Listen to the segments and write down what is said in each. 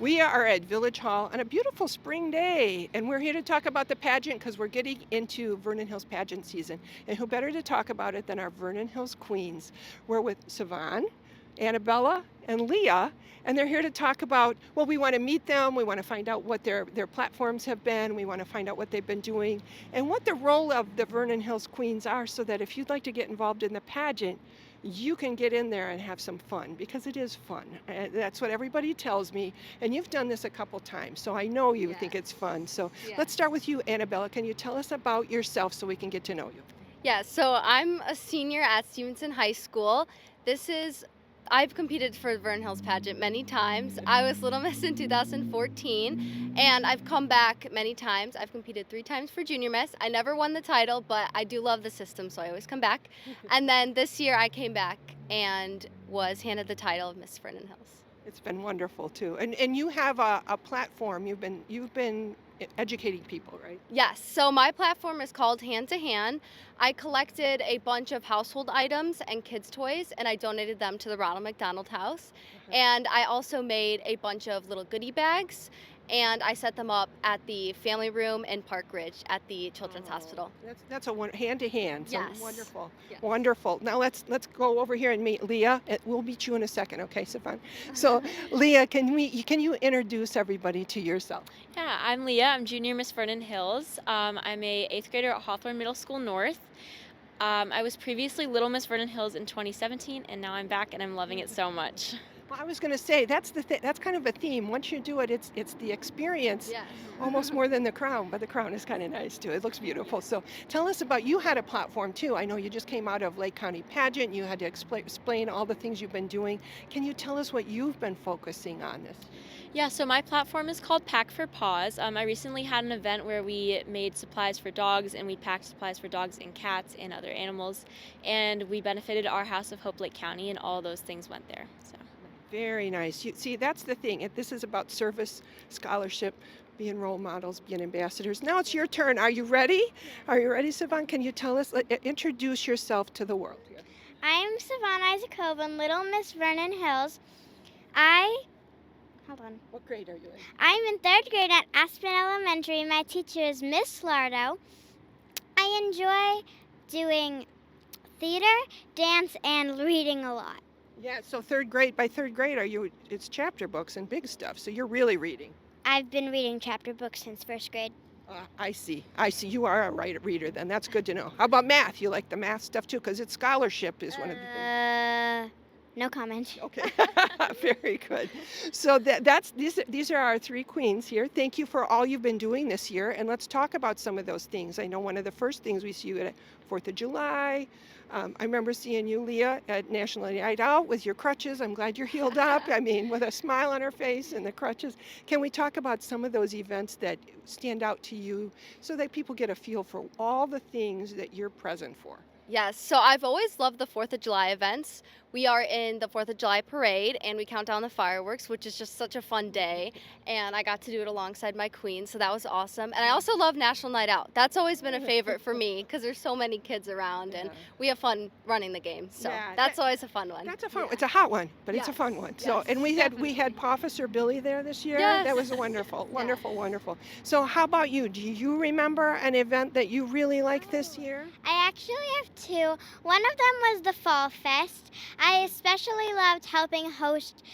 We are at Village Hall on a beautiful spring day, and we're here to talk about the pageant because we're getting into Vernon Hills pageant season. And who better to talk about it than our Vernon Hills queens? We're with Savan, Annabella, and Leah, and they're here to talk about, well, we want to meet them, we want to find out what their platforms have been, we want to find out what they've been doing, and what the role of the Vernon Hills queens are so that if you'd like to get involved in the pageant, you can get in there and have some fun because it is fun. That's what everybody tells me. And you've done this a couple times, so I know you think it's fun. So let's start with you, Annabella. Can you tell us about yourself so we can get to know you? Yeah, so I'm a senior at Stevenson High School. I've competed for the Vernon Hills pageant many times. I was Little Miss in 2014, and I've come back many times. I've competed 3 times for Junior Miss. I never won the title, but I do love the system, so I always come back. And then this year I came back and was handed the title of Miss Vernon Hills. It's been wonderful too. And you have a platform. You've been educating people, right? Yes, so my platform is called Hand to Hand. I collected a bunch of household items and kids' toys and I donated them to the Ronald McDonald House. And I also made a bunch of little goodie bags and I set them up at the family room in Park Ridge at the Children's Hospital. That's a one hand to hand. So Yes. wonderful, Yes. wonderful. Now let's go over here and meet Leah. We'll meet you in a second, okay, Stefan? So Leah, can you introduce everybody to yourself? Yeah, I'm Leah. I'm junior Miss Vernon Hills. I'm a 8th grader at Hawthorne Middle School North. I was previously Little Miss Vernon Hills in 2017, and now I'm back and I'm loving it so much. Well, I was going to say that's kind of a theme. Once you do it, it's the experience Yes. almost more than the crown, but the crown is kind of nice too. It looks beautiful. So tell us about you had a platform too. I know you just came out of Lake County Pageant. You had to explain all the things you've been doing. Can you tell us what you've been focusing on this? Yeah, so my platform is called Pack for Paws. I recently had an event where we made supplies for dogs and we packed supplies for dogs and cats and other animals, and we benefited our House of Hope Lake County, and all those things went there. So. Very nice. You see, that's the thing. This is about service, scholarship, being role models, being ambassadors. Now it's your turn. Are you ready? Are you ready, Savan? Can you tell us, introduce yourself to the world? I'm Savannah Isaacovan, Little Miss Vernon Hills. I hold on. What grade are you in? I'm in 3rd grade at Aspen Elementary. My teacher is Miss Lardo. I enjoy doing theater, dance, and reading a lot. Yeah, so third grade, by third grade, it's chapter books and big stuff, so you're really reading. I've been reading chapter books since 1st grade. I see. You are a reader then. That's good to know. How about math? You like the math stuff too? Because it's scholarship is one of the things. No comment. Okay, very good. So these are our 3 queens here. Thank you for all you've been doing this year, and let's talk about some of those things. I know one of the first things we see you at 4th of July. I remember seeing you, Leah, at National Night Out with your crutches. I'm glad you're healed up. I mean, with a smile on her face and the crutches. Can we talk about some of those events that stand out to you so that people get a feel for all the things that you're present for? Yes, so I've always loved the 4th of July events. We are in the 4th of July parade and we count down the fireworks, which is just such a fun day. And I got to do it alongside my queen, so that was awesome. And I also love National Night Out. That's always been a favorite for me because there's so many kids around and we have fun running the game. So Yeah, that's always a fun one. That's a fun. It's a hot one, but it's a Yes, fun one. So, yes, and we had Officer Billy there this year. Yes. That was wonderful, wonderful. So, how about you? Do you remember an event that you really liked this year? I actually have 2. One of them was the Fall Fest. I especially loved helping host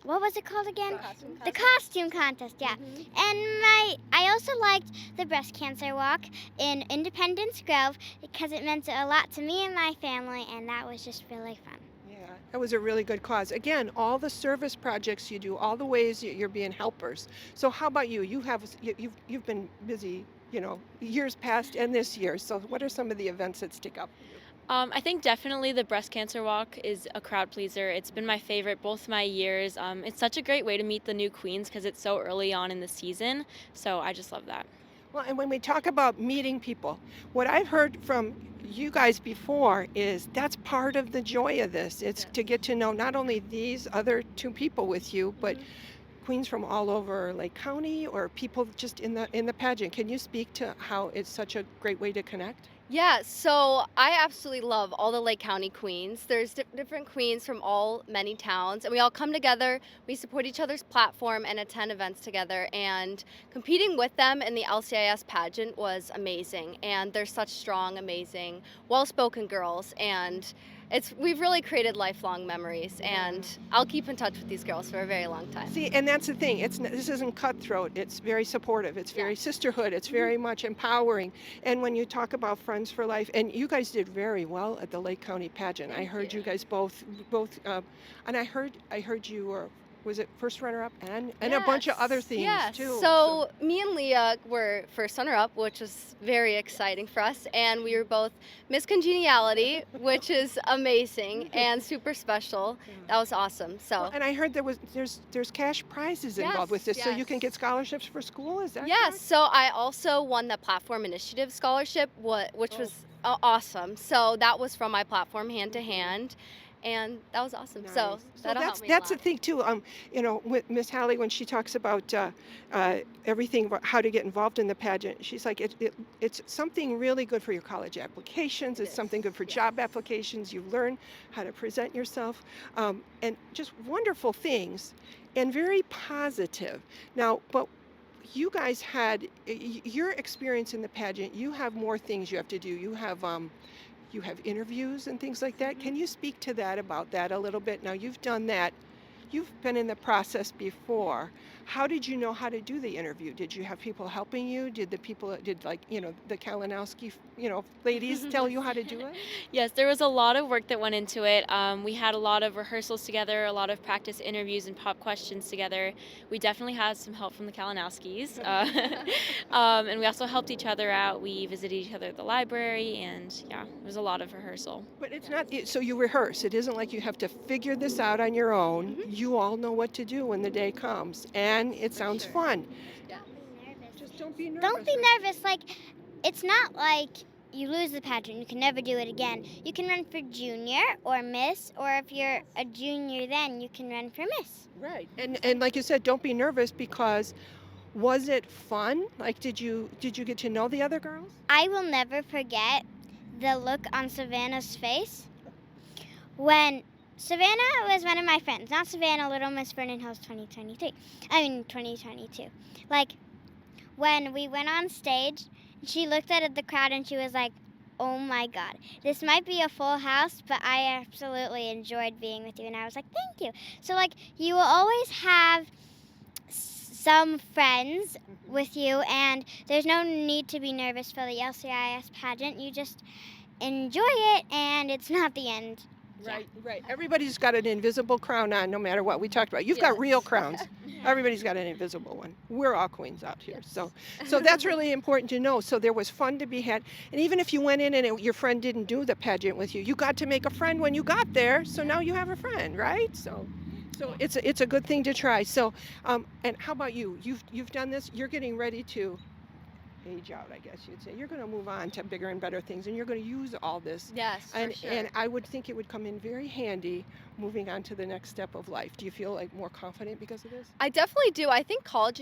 what was it called again? The costume contest, yeah. And I also liked the breast cancer walk in Independence Grove because it meant a lot to me and my family, and that was just really fun. Yeah, that was a really good cause. Again, all the service projects you do, all the ways you're being helpers. So, how about you? You've been busy, years past and this year. So, what are some of the events that stick out for you? I think definitely the breast cancer walk is a crowd pleaser. It's been my favorite both my years. It's such a great way to meet the new queens because it's so early on in the season. So I just love that. Well, and when we talk about meeting people, what I've heard from you guys before is that's part of the joy of this. It's to get to know not only these other 2 people with you, but queens from all over Lake County or people just in the pageant. Can you speak to how it's such a great way to connect? Yeah, so I absolutely love all the Lake County queens. There's different queens from all many towns, and we all come together. We support each other's platform and attend events together. And competing with them in the LCIS pageant was amazing. And they're such strong, amazing, well-spoken girls. And we've really created lifelong memories. And I'll keep in touch with these girls for a very long time. See, and that's the thing. This isn't cutthroat. It's very supportive. It's very sisterhood. It's very much empowering. And when you talk about friends for life, and you guys did very well at the Lake County pageant. I heard you guys both, and I heard you were, was it first runner up and a bunch of other things yes. too. So me and Leah were first runner up, which was very exciting for us, and we were both Miss Congeniality, which is amazing and super special. That was awesome. So Well, and I heard there's cash prizes involved with Yes, this, so you can yes. get scholarships for school. Is that yes, correct? so I also won the Platform Initiative Scholarship, which was awesome. So that was from my platform, Hand to Hand, and that was awesome. So Nice. So that'll that's help me that's a the lot. thing too. With Miss Hallie, when she talks about everything about how to get involved in the pageant, she's like it's something really good for your college applications. It It's is, something good for yes. job applications. You learn how to present yourself, and just wonderful things, and very positive. Now, but you guys had your experience in the pageant. You have more things you have to do. You have interviews and things like that. Can you speak to that about that a little bit? Now, you've done that. You've been in the process before. How did you know how to do the interview? Did you have people helping you? Did like, the Kalinowski, ladies tell you how to do it? Yes, there was a lot of work that went into it. We had a lot of rehearsals together, a lot of practice interviews and pop questions together. We definitely had some help from the Kalinowskis. And we also helped each other out. We visited each other at the library, and yeah, it was a lot of rehearsal. But it's not, so you rehearse. It isn't like you have to figure this out on your own. You all know what to do when the day comes, and it sounds sure. fun. Yeah. Just don't be nervous. Don't be nervous. Like, it's not like you lose the pageant, you can never do it again. You can run for junior or miss, or if you're a junior, then you can run for miss. Right. And like you said, don't be nervous, because was it fun? Like, did you get to know the other girls? I will never forget the look on Savannah's face when Savannah was one of my friends, not Savannah, Little Miss Vernon Hills 2023. 2022. Like, when we went on stage, she looked at the crowd and she was like, oh my God, this might be a full house, but I absolutely enjoyed being with you. And I was like, thank you. So, like, you will always have some friends with you, and there's no need to be nervous for the LCIS pageant. You just enjoy it, and it's not the end. Right. Everybody's got an invisible crown on, no matter what we talked about. You've got real crowns. Everybody's got an invisible one. We're all queens out here. So that's really important to know. So there was fun to be had. And even if you went in and your friend didn't do the pageant with you, you got to make a friend when you got there. So now you have a friend, right? So it's a good thing to try. So and how about you? You've done this. You're getting ready to age out, I guess you'd say. You're going to move on to bigger and better things, and you're going to use all this. Yes, for and sure. and I would think it would come in very handy moving on to the next step of life. Do you feel like more confident because of this? I definitely do. I think college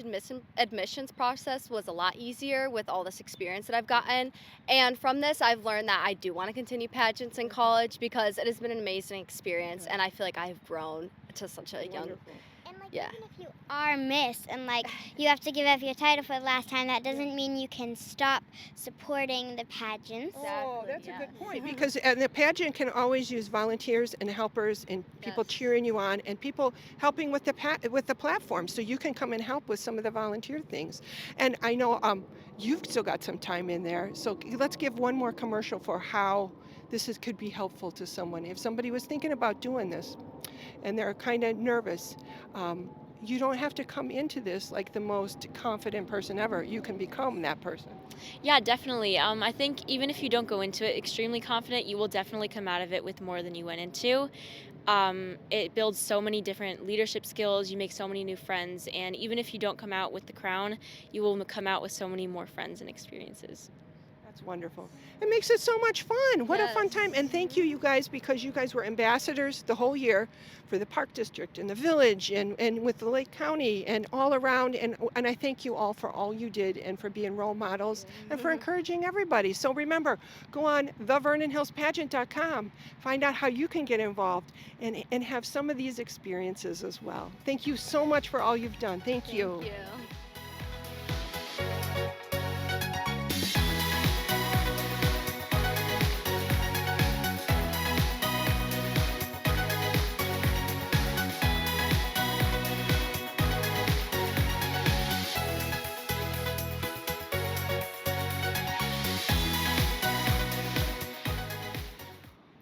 admissions process was a lot easier with all this experience that I've gotten. And from this, I've learned that I do want to continue pageants in college because it has been an amazing experience, and I feel like I've grown to such a young. Wonderful. And like, Yeah. even if you are miss and like you have to give up your title for the last time, that doesn't mean you can stop supporting the pageants. Oh, Exactly, that's a good yes. point, because the pageant can always use volunteers and helpers and people Yes. cheering you on and people helping with the platform, so you can come and help with some of the volunteer things. And I know you've still got some time in there, so let's give one more commercial for how could be helpful to someone. If somebody was thinking about doing this and they're kind of nervous, you don't have to come into this like the most confident person ever. You can become that person. Yeah, definitely. I think even if you don't go into it extremely confident, you will definitely come out of it with more than you went into. It builds so many different leadership skills. You make so many new friends, and even if you don't come out with the crown, you will come out with so many more friends and experiences. It's wonderful. It makes it so much fun. What a fun Yes. time. And thank you, you guys, because you guys were ambassadors the whole year for the Park District and the village and with the Lake County and all around. And I thank you all for all you did and for being role models and for encouraging everybody. So remember, go on thevernonhillspageant.com. Find out how you can get involved and have some of these experiences as well. Thank you so much for all you've done. Thank you. Thank you.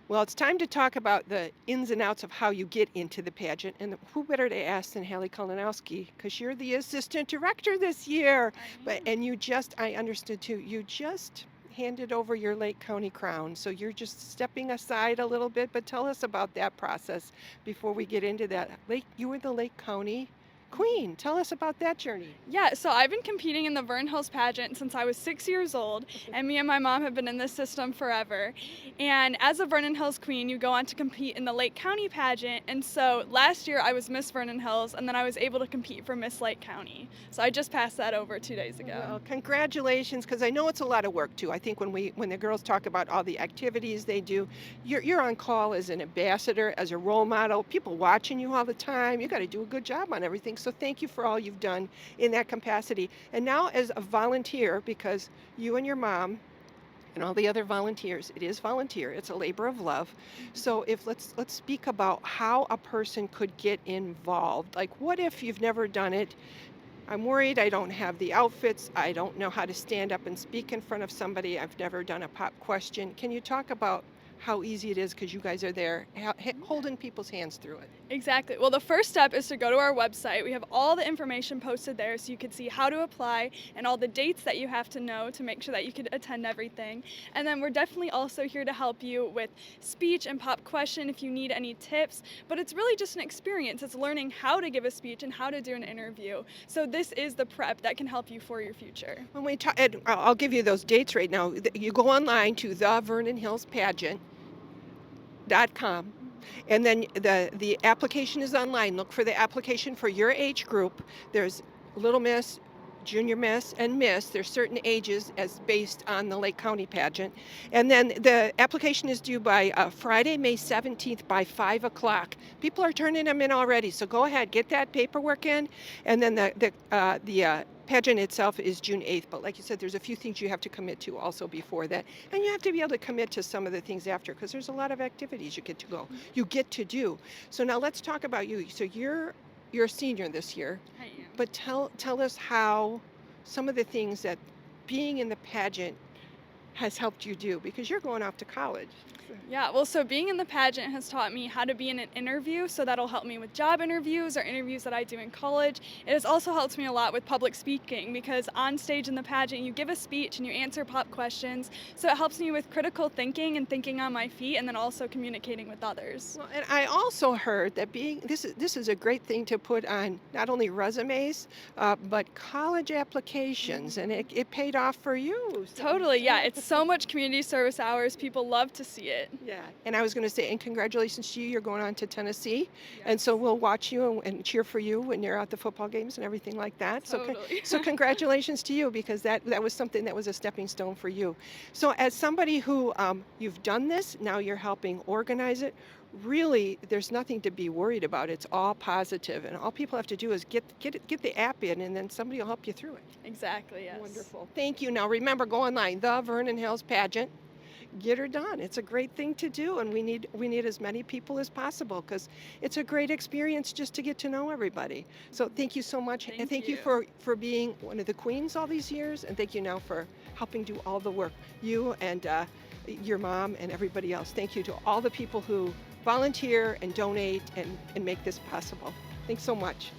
Well, it's time to talk about the ins and outs of how you get into the pageant. And who better to ask than Hallie Kalinowski, because you're the assistant director this year. And I understood too, you just handed over your Lake County crown. So you're just stepping aside a little bit, but tell us about that process before we get into that. You were the Lake County queen. Tell us about that journey. Yeah, so I've been competing in the Vernon Hills pageant since I was 6 years old, and me and my mom have been in this system forever. And as a Vernon Hills queen, you go on to compete in the Lake County pageant, and so last year I was Miss Vernon Hills, and then I was able to compete for Miss Lake County. So I just passed that over 2 days ago. Well, congratulations, because I know it's a lot of work too. I think when the girls talk about all the activities they do, you're on call as an ambassador, as a role model, people watching you all the time. You got to do a good job on everything. So thank you for all you've done in that capacity. And now as a volunteer, because you and your mom and all the other volunteers, it is volunteer, it's a labor of love. So let's speak about how a person could get involved. Like, what if you've never done it? I'm worried I don't have the outfits. I don't know how to stand up and speak in front of somebody. I've never done a pop question. Can you talk about how easy it is, because you guys are there holding people's hands through it? Exactly. Well, the first step is to go to our website. We have all the information posted there so you can see how to apply and all the dates that you have to know to make sure that you can attend everything. And then we're definitely also here to help you with speech and pop question if you need any tips. But it's really just an experience. It's learning how to give a speech and how to do an interview. So this is the prep that can help you for your future. When we talk, I'll give you those dates right now. You go online to thevernonhillspageant.com, and then the application is online. Look for the application for your age group. There's Little Miss, Junior Miss, and Miss. There's certain ages as based on the Lake County pageant. And then the application is due by Friday, May 17th by 5 o'clock. People are turning them in already, so go ahead, get that paperwork in. And then the pageant itself is June 8th, but like you said, there's a few things you have to commit to also before that. And you have to be able to commit to some of the things after, because there's a lot of activities you get to do. So now let's talk about you. So you're a senior this year, I am. but tell us how some of the things that being in the pageant has helped you do, because you're going off to college. Yeah, well, so being in the pageant has taught me how to be in an interview, so that'll help me with job interviews or interviews that I do in college. It has also helped me a lot with public speaking, because on stage in the pageant, you give a speech and you answer pop questions, so it helps me with critical thinking and thinking on my feet, and then also communicating with others. Well, and I also heard that this is a great thing to put on not only resumes, but college applications, and it paid off for you. So. Totally, yeah. It's so much community service hours. People love to see it. Yeah, and I was going to say, and congratulations to you. You're going on to Tennessee, and so we'll watch you and cheer for you when you're at the football games and everything like that. Totally. So congratulations to you, because that was something that was a stepping stone for you. So as somebody who you've done this, now you're helping organize it. Really, there's nothing to be worried about. It's all positive, and all people have to do is get the app in, and then somebody will help you through it. Exactly, yes. Wonderful. Thank you. Now remember, go online, the Vernon Hills Pageant. Get her done. It's a great thing to do, and we need as many people as possible, because it's a great experience just to get to know everybody. So thank you so much, and thank you for being one of the queens all these years, and thank you now for helping do all the work. You and your mom and everybody else. Thank you to all the people who volunteer and donate and make this possible. Thanks so much.